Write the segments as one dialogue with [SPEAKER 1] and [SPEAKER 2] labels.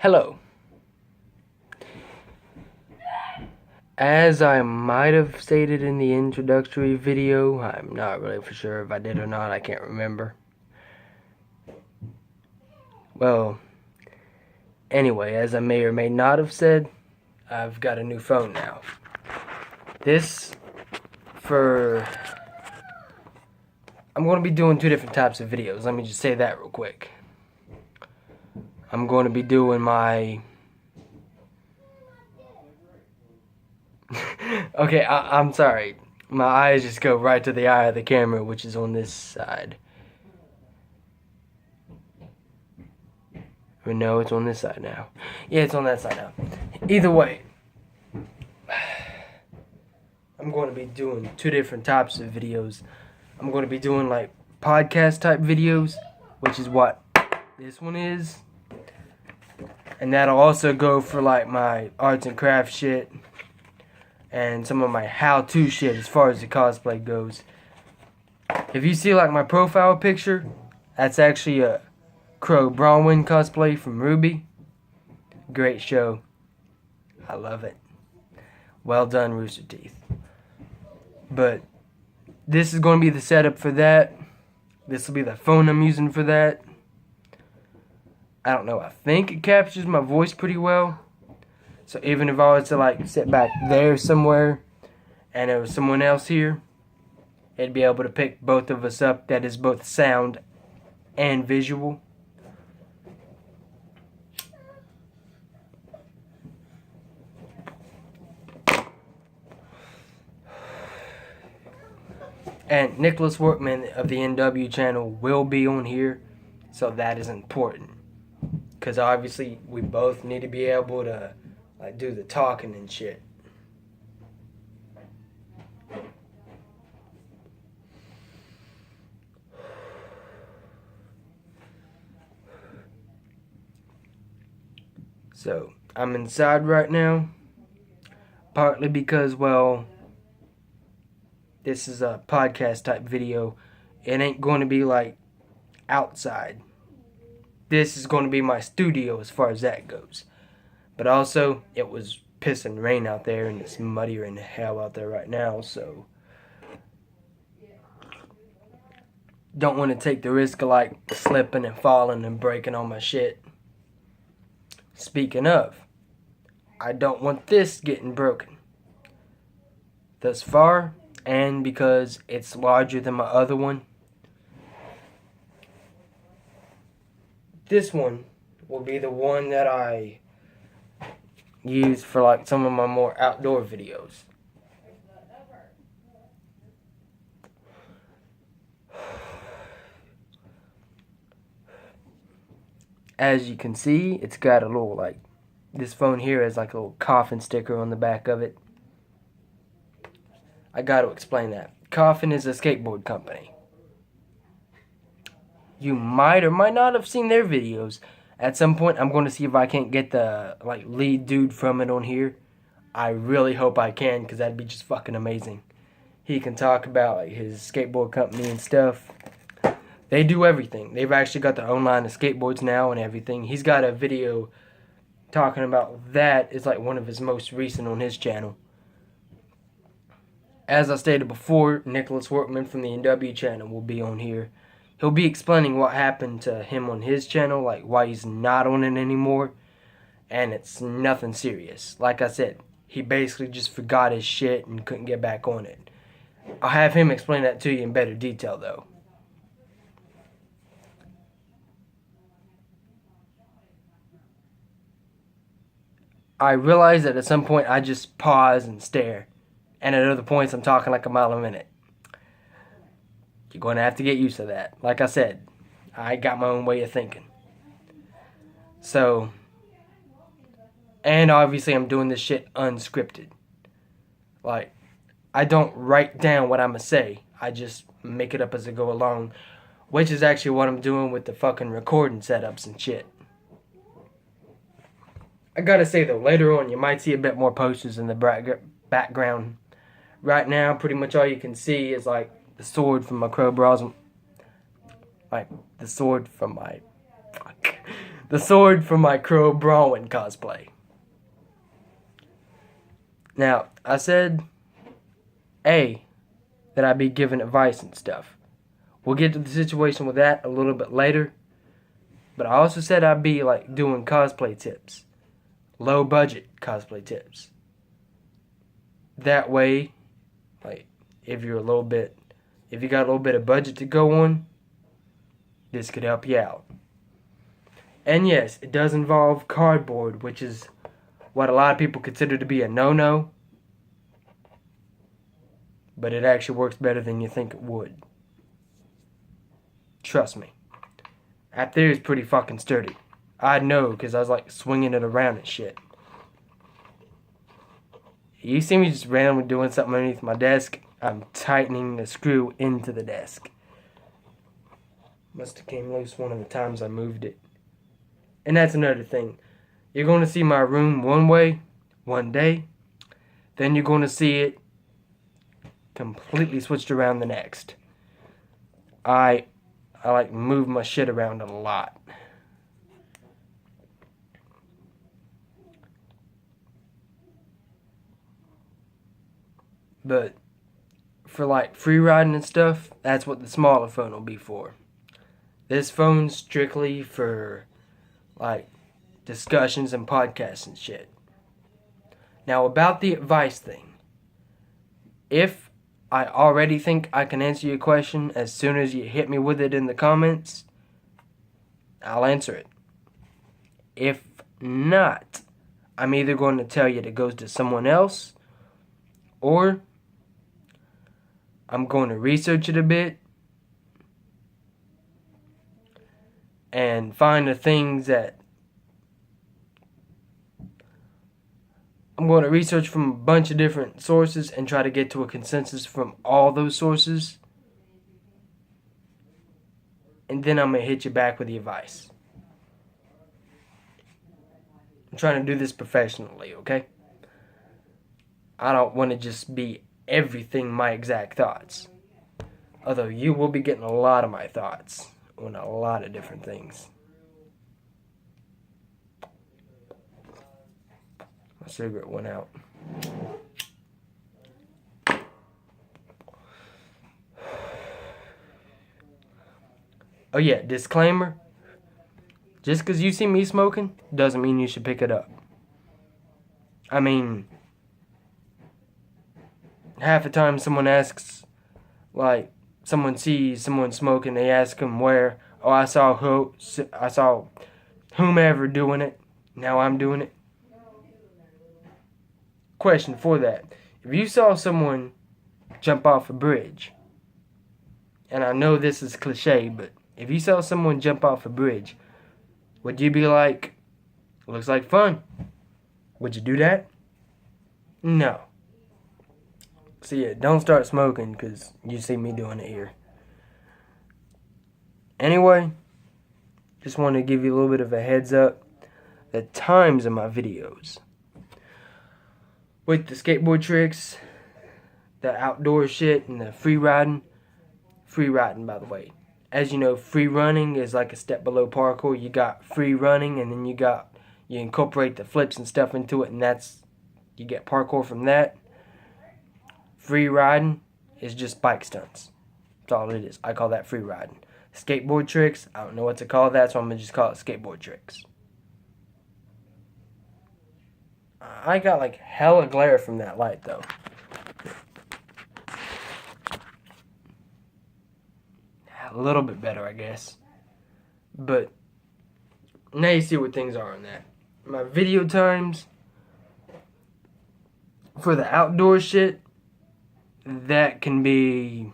[SPEAKER 1] Hello. As I might have stated in the introductory video, I'm not really for sure if I did or not, I can't remember. Well, anyway, as I may or may not have said, I've got a new phone now. I'm going to be doing two different types of videos. Let me just say that real quick. I'm going to be doing my... Okay, I'm sorry. My eyes just go right to the eye of the camera, which is on this side. Or no, it's on this side now. Yeah, it's on that side now. Either way, I'm going to be doing two different types of videos. I'm going to be doing like podcast type videos, which is what this one is. And that'll also go for like my arts and crafts shit and some of my how-to shit as far as the cosplay goes. If you see like my profile picture, that's actually a Crow Bronwyn cosplay from RWBY. Great show. I love it. Well done, Rooster Teeth. But this is going to be the setup for that. This will be the phone I'm using for that. I don't know. I think it captures my voice pretty well. So even if I was to like sit back there somewhere and there was someone else here, it'd be able to pick both of us up. That is both sound and visual. And Nicholas Workman of the NW channel will be on here, so that is important. Because obviously we both need to be able to like do the talking and shit. So I'm inside right now, partly because, well, this is a podcast type video. It ain't going to be like outside. This is going to be my studio as far as that goes. But also, it was pissing rain out there and it's muddier than hell out there right now, so don't want to take the risk of like slipping and falling and breaking all my shit. Speaking of, I don't want this getting broken. Thus far, and because it's larger than my other one, this one will be the one that I use for like some of my more outdoor videos. As you can see, it's got a little like, this phone here has like a little coffin sticker on the back of it. I got to explain that. Coffin is a skateboard company. You might or might not have seen their videos. At some point, I'm going to see if I can't get the like lead dude from it on here. I really hope I can, because that'd be just fucking amazing. He can talk about like his skateboard company and stuff. They do everything. They've actually got their own line of skateboards now and everything. He's got a video talking about that. It's like one of his most recent on his channel. As I stated before, Nicholas Workman from the NW channel will be on here. He'll be explaining what happened to him on his channel, like why he's not on it anymore. And it's nothing serious. Like I said, he basically just forgot his shit and couldn't get back on it. I'll have him explain that to you in better detail though. I realize that at some point I just pause and stare. And at other points I'm talking like a mile a minute. You're going to have to get used to that. Like I said, I got my own way of thinking. So, and obviously I'm doing this shit unscripted. Like, I don't write down what I'm going to say. I just make it up as I go along. Which is actually what I'm doing with the fucking recording setups and shit. I gotta say though, later on you might see a bit more posters in the background. Right now, pretty much all you can see is like the sword from my Crow Bros. Like the sword from my the sword from my Crow Bronwyn cosplay. Now, I said, that I'd be giving advice and stuff. We'll get to the situation with that a little bit later. But I also said I'd be like doing cosplay tips. Low budget cosplay tips. That way, like, if you got a little bit of budget to go on, this could help you out. And yes, it does involve cardboard, which is what a lot of people consider to be a no-no. But it actually works better than you think it would. Trust me. That theory is pretty fucking sturdy. I know, because I was like swinging it around and shit. You see me just randomly doing something underneath my desk, I'm tightening the screw into the desk. Must have came loose one of the times I moved it. And that's another thing. You're going to see my room one way, one day. Then you're going to see it completely switched around the next. I like move my shit around a lot. But for like free riding and stuff, that's what the smaller phone will be for. This phone's strictly for like discussions and podcasts and shit. Now about the advice thing. If I already think I can answer your question as soon as you hit me with it in the comments, I'll answer it. If not, I'm either going to tell you to go to someone else, or I'm going to research it a bit and find the things that I'm going to research from a bunch of different sources and try to get to a consensus from all those sources. And then I'm going to hit you back with the advice. I'm trying to do this professionally, okay? I don't want to just be everything my exact thoughts. Although you will be getting a lot of my thoughts on a lot of different things. My cigarette went out. Oh yeah, disclaimer. Just because you see me smoking doesn't mean you should pick it up. I mean, half the time someone asks, like, someone sees someone smoking, they ask them where. Oh, I saw whomever doing it. Now I'm doing it. Question for that. If you saw someone jump off a bridge, and I know this is cliche, but if you saw someone jump off a bridge, would you be like, looks like fun? Would you do that? No. So yeah, don't start smoking because you see me doing it here. Anyway, just want to give you a little bit of a heads up. The times of my videos. With the skateboard tricks, the outdoor shit, and the free riding. Free riding, by the way. As you know, free running is like a step below parkour. You got free running, and then you incorporate the flips and stuff into it, and you get parkour from that. Free riding is just bike stunts. That's all it is. I call that free riding. Skateboard tricks, I don't know what to call that, so I'm going to just call it skateboard tricks. I got like hella glare from that light though. A little bit better, I guess. But now you see what things are on that. My video times for the outdoor shit, that can be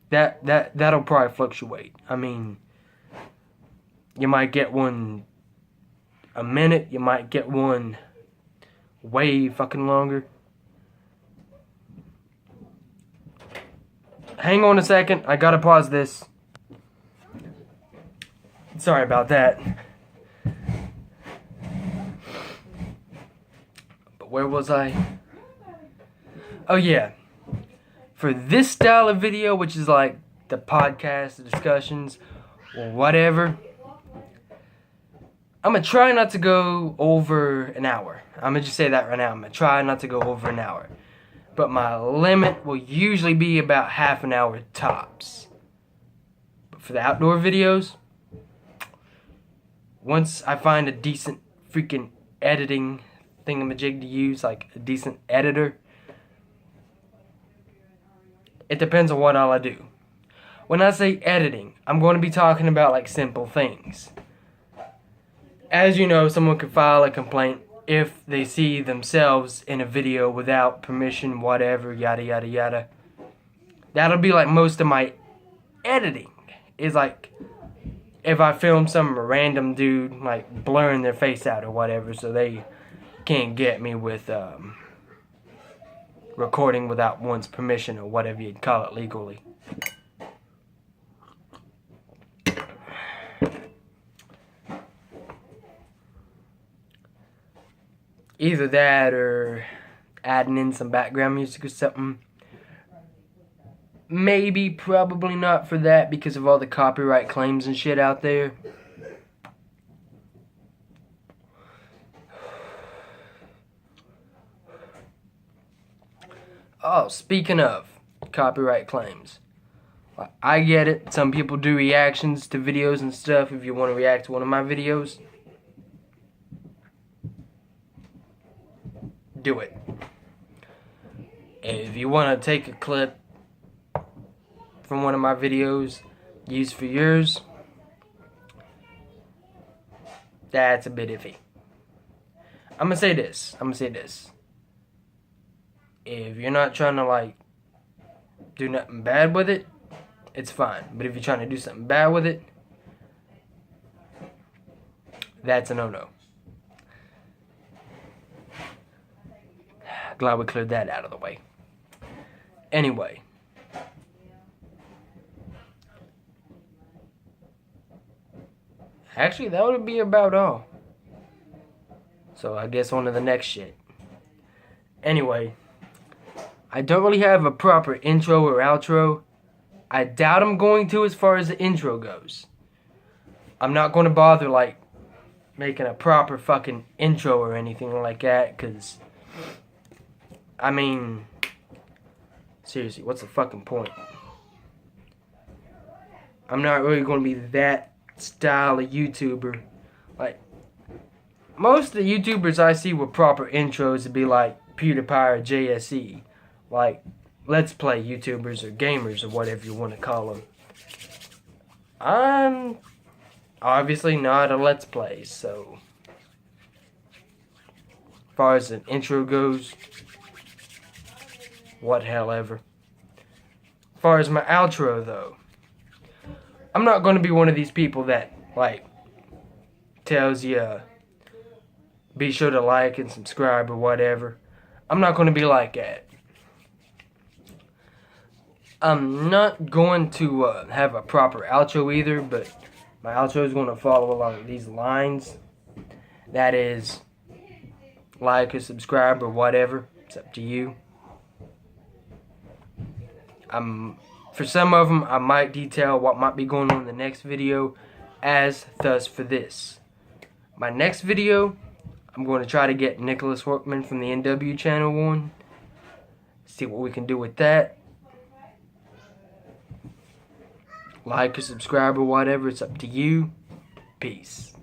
[SPEAKER 1] that'll probably fluctuate. I mean, you might get one a minute, you might get one way fucking longer. Hang on a second, I gotta pause this. Sorry about that. But where was I? Oh yeah. For this style of video, which is like the podcast, the discussions, or whatever, I'm going to try not to go over an hour. I'm going to just say that right now. I'm going to try not to go over an hour. But my limit will usually be about half an hour tops. But for the outdoor videos, once I find a decent freaking editing thingamajig to use, like a decent editor, it depends on what all I do. When I say editing, I'm going to be talking about like simple things. As you know, someone could file a complaint if they see themselves in a video without permission, whatever, yada yada yada. That'll be like most of my editing. Is like if I film some random dude like blurring their face out or whatever, so they can't get me with recording without one's permission or whatever you'd call it legally. Either that or adding in some background music or something. Maybe, probably not for that because of all the copyright claims and shit out there. Oh, speaking of copyright claims. I get it. Some people do reactions to videos and stuff. If you want to react to one of my videos, do it. If you want to take a clip from one of my videos, use for yours, that's a bit iffy. I'm gonna say this. If you're not trying to like do nothing bad with it, it's fine. But if you're trying to do something bad with it, that's a no-no. Glad we cleared that out of the way. Anyway. Actually, that would be about all. So I guess on to the next shit. Anyway. I don't really have a proper intro or outro. I doubt I'm going to as far as the intro goes. I'm not going to bother like making a proper fucking intro or anything like that, because I mean, seriously, what's the fucking point? I'm not really going to be that style of YouTuber. Like, most of the YouTubers I see with proper intros would be like PewDiePie or JSE. Like, Let's Play YouTubers or gamers or whatever you want to call them. I'm obviously not a Let's Play, so as far as an intro goes, what hell ever. As far as my outro though, I'm not going to be one of these people that like tells you be sure to like and subscribe or whatever. I'm not going to be like that. I'm not going to have a proper outro either, but my outro is going to follow along these lines. That is, like or subscribe or whatever. It's up to you. For some of them, I might detail what might be going on in the next video, as thus for this. My next video, I'm going to try to get Nicholas Workman from the NW channel on. See what we can do with that. Like or subscribe or whatever, it's up to you. Peace.